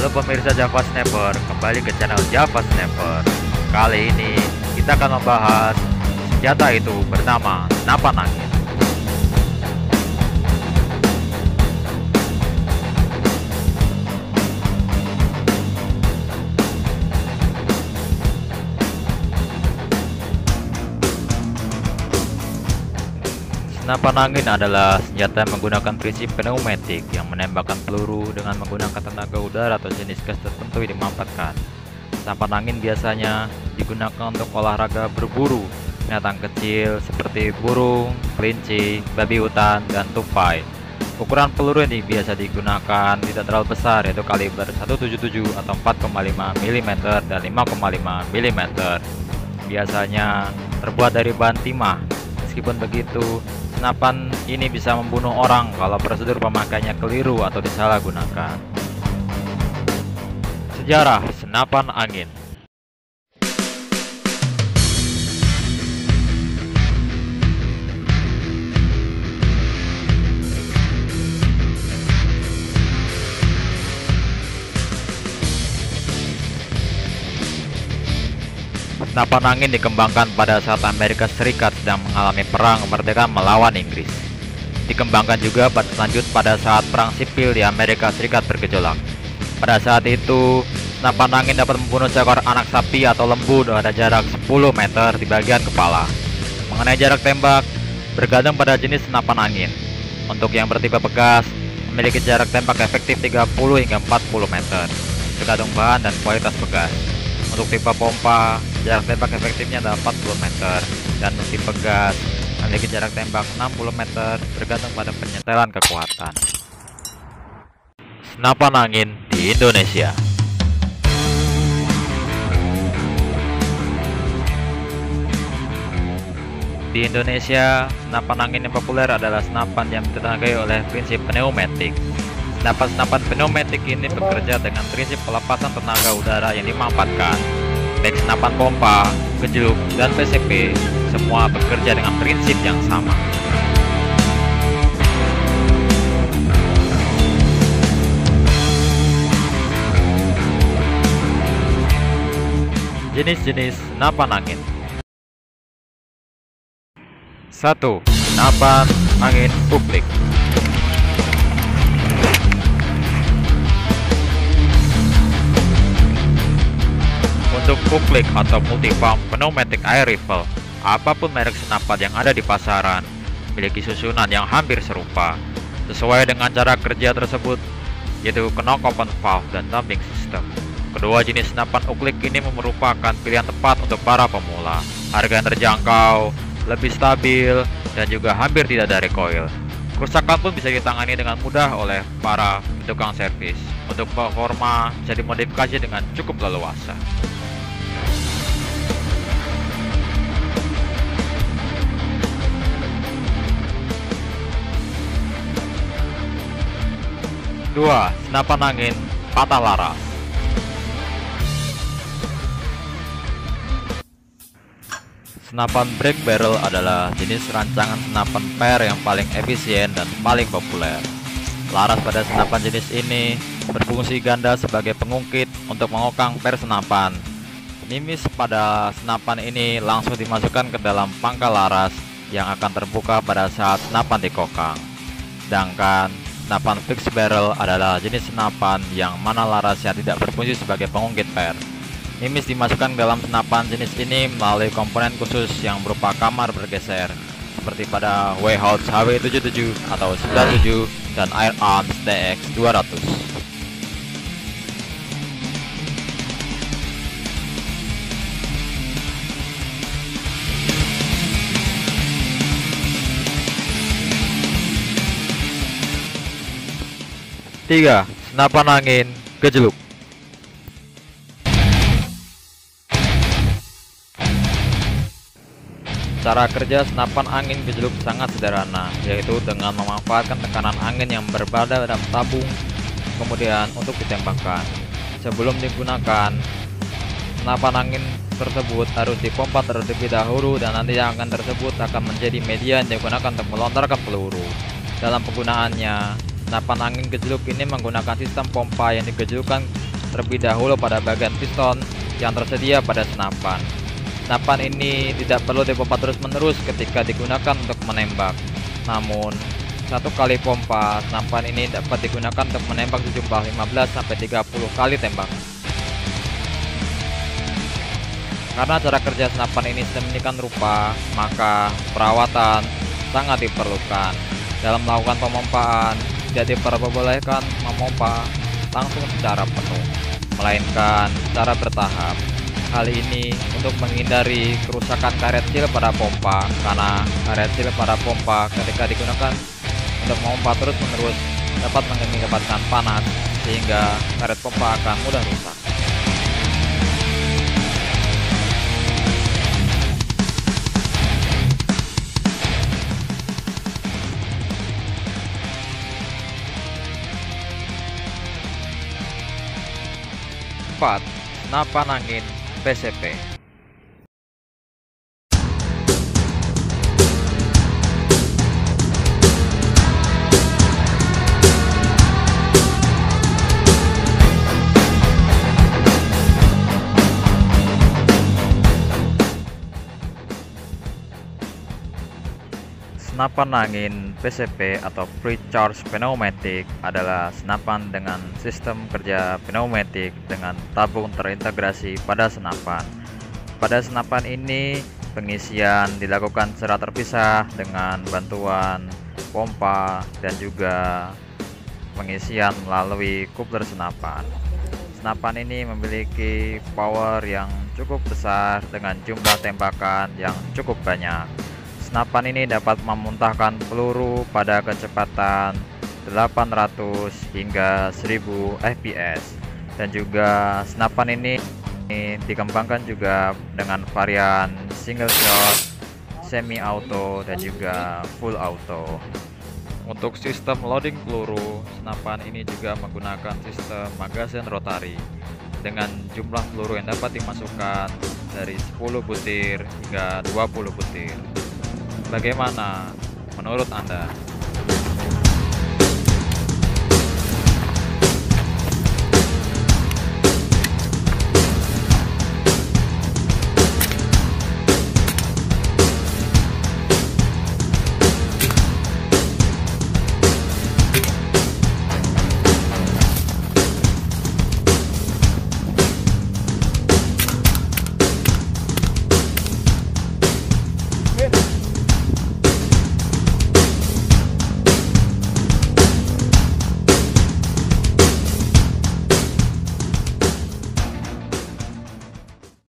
Halo pemirsa Java Sniper, kembali ke channel Java Sniper. Kali ini kita akan membahas senjata itu bernama senapan angin. Senapan angin adalah senjata yang menggunakan prinsip pneumatik yang menembakkan peluru dengan menggunakan tenaga udara atau jenis gas tertentu yang dimampatkan. Senapan angin biasanya digunakan untuk olahraga berburu binatang kecil seperti burung, kelinci, babi hutan, dan tupai. Ukuran peluru yang biasa digunakan tidak terlalu besar, yaitu kaliber 177 atau 4,5 mm dan 5,5 mm. Biasanya terbuat dari bahan timah. Meskipun begitu, senapan ini bisa membunuh orang kalau prosedur pemakaiannya keliru atau disalahgunakan. Sejarah senapan angin. Senapan angin dikembangkan pada saat Amerika Serikat sedang mengalami perang kemerdekaan melawan Inggris. Dikembangkan juga lanjut pada saat perang sipil di Amerika Serikat bergejolak. Pada saat itu, senapan angin dapat membunuh seekor anak sapi atau lembu pada jarak 10 meter di bagian kepala. Mengenai jarak tembak, bergantung pada jenis senapan angin. Untuk yang bertipe pegas, memiliki jarak tembak efektif 30 hingga 40 meter, tergantung bahan dan kualitas pegas. Untuk tipe pompa, jarak tembak efektifnya adalah 40 meter, dan untuk tipe gas memiliki jarak tembak 60 meter bergantung pada penyetelan kekuatan. Senapan angin di Indonesia. Di Indonesia, senapan angin yang populer adalah senapan yang ditenagai oleh prinsip pneumatik. Senapan pneumatik ini bekerja dengan prinsip pelepasan tenaga udara yang dimampatkan. Baik senapan pompa, gejluk, dan PCP, semua bekerja dengan prinsip yang sama. Jenis-jenis senapan angin. 1. Senapan angin uklik. Untuk uklik atau multi-pump pneumatic air rifle, apapun merek senapan yang ada di pasaran memiliki susunan yang hampir serupa sesuai dengan cara kerja tersebut, yaitu knock open valve dan dumping system. Kedua jenis senapan uklik ini merupakan pilihan tepat untuk para pemula. Harga yang terjangkau, lebih stabil, dan juga hampir tidak ada recoil. Kerusakan pun bisa ditangani dengan mudah oleh para tukang servis. Untuk performa bisa dimodifikasi dengan cukup leluasa. Dua, senapan angin patah laras. Senapan break barrel adalah jenis rancangan senapan per yang paling efisien dan paling populer. Laras pada senapan jenis ini berfungsi ganda sebagai pengungkit untuk mengokang per senapan. Mimis pada senapan ini langsung dimasukkan ke dalam pangkal laras yang akan terbuka pada saat senapan dikokang. Sedangkan senapan fixed barrel adalah jenis senapan yang mana larasnya tidak berfungsi sebagai pengungkit per. Mimis dimasukkan dalam senapan jenis ini melalui komponen khusus yang berupa kamar bergeser, seperti pada Weyhounds HW77 atau 97 dan Air Arms DX200. Tiga, senapan angin gejluk. Cara kerja senapan angin gejluk sangat sederhana, yaitu dengan memanfaatkan tekanan angin yang berada dalam tabung, kemudian untuk ditembakkan. Sebelum digunakan, senapan angin tersebut harus dipompa terlebih dahulu, dan nanti yang akan tersebut akan menjadi media yang digunakan untuk melontarkan peluru. Dalam penggunaannya, senapan angin gejluk ini menggunakan sistem pompa yang digejlukkan terlebih dahulu pada bagian piston yang tersedia pada senapan. Senapan ini tidak perlu dipompa terus-menerus ketika digunakan untuk menembak. Namun, satu kali pompa, senapan ini dapat digunakan untuk menembak sejumlah 15-30 kali tembak. Karena cara kerja senapan ini sedemikian rupa, maka perawatan sangat diperlukan. Dalam melakukan pemompaan, tidak diperbolehkan memompa langsung secara penuh, melainkan secara bertahap. Hal ini untuk menghindari kerusakan karet seal pada pompa, karena karet seal pada pompa ketika digunakan untuk memompa terus-menerus dapat mengakibatkan panas, sehingga karet pompa akan mudah rusak. Senapan angin PCP. Senapan angin PCP atau Pre-Charge Pneumatic adalah senapan dengan sistem kerja pneumatik dengan tabung terintegrasi pada senapan. Pada senapan ini, pengisian dilakukan secara terpisah dengan bantuan pompa dan juga pengisian melalui coupler senapan. Senapan ini memiliki power yang cukup besar dengan jumlah tembakan yang cukup banyak. Senapan ini dapat memuntahkan peluru pada kecepatan 800 hingga 1000 fps, dan juga senapan ini dikembangkan juga dengan varian single shot, semi auto, dan juga full auto. Untuk sistem loading peluru, senapan ini juga menggunakan sistem magasin rotari dengan jumlah peluru yang dapat dimasukkan dari 10 butir hingga 20 butir. Bagaimana menurut Anda?